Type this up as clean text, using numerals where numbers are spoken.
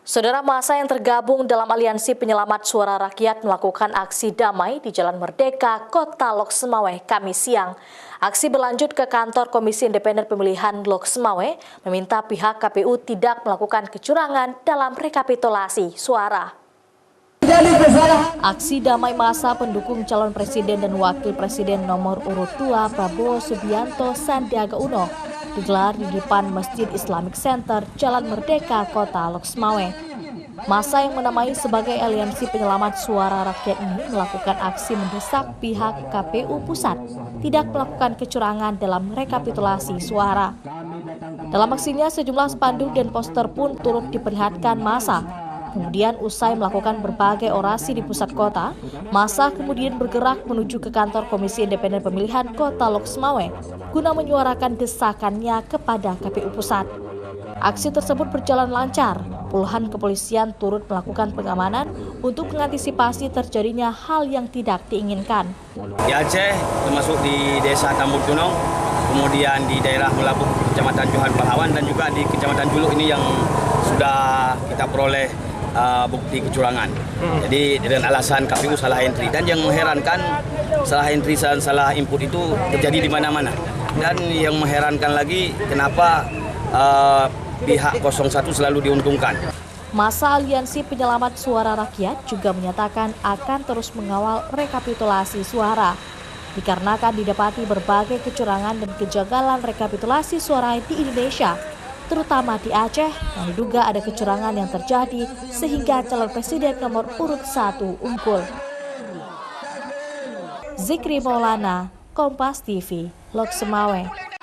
Saudara, massa yang tergabung dalam Aliansi Penyelamat Suara Rakyat melakukan aksi damai di Jalan Merdeka, Kota Lok Semawe, Kamis siang. Aksi berlanjut ke kantor Komisi Independen Pemilihan Lok Semawe, meminta pihak KPU tidak melakukan kecurangan dalam rekapitulasi suara. Aksi damai massa pendukung calon presiden dan wakil presiden nomor urut 2 Prabowo Subianto Sandiaga Uno digelar di depan Masjid Islamic Center Jalan Merdeka, Kota Lok Semawe. Massa yang menamai sebagai Aliansi Penyelamat Suara Rakyat ini melakukan aksi mendesak pihak KPU Pusat tidak melakukan kecurangan dalam rekapitulasi suara. Dalam aksinya, sejumlah spanduk dan poster pun turut diperlihatkan massa. Kemudian usai melakukan berbagai orasi di pusat kota, massa kemudian bergerak menuju ke kantor Komisi Independen Pemilihan Kota Lok Semawe guna menyuarakan desakannya kepada KPU Pusat. Aksi tersebut berjalan lancar. Puluhan kepolisian turut melakukan pengamanan untuk mengantisipasi terjadinya hal yang tidak diinginkan. Di Aceh, termasuk di Desa Tambuk Tunong, kemudian di daerah Melabuk, Kecamatan Johan Pahlawan, dan juga di Kecamatan Juluk ini yang sudah kita peroleh bukti kecurangan. Jadi dengan alasan KPU salah entry, dan yang mengherankan salah entry dan salah input itu terjadi di mana-mana. Dan yang mengherankan lagi kenapa pihak 01 selalu diuntungkan. Massa Aliansi Penyelamat Suara Rakyat juga menyatakan akan terus mengawal rekapitulasi suara dikarenakan didapati berbagai kecurangan dan kejanggalan rekapitulasi suara di Indonesia, terutama di Aceh yang diduga ada kecurangan yang terjadi sehingga calon presiden nomor urut 1 unggul. Zikri Maulana, Kompas TV, Lok Semawe.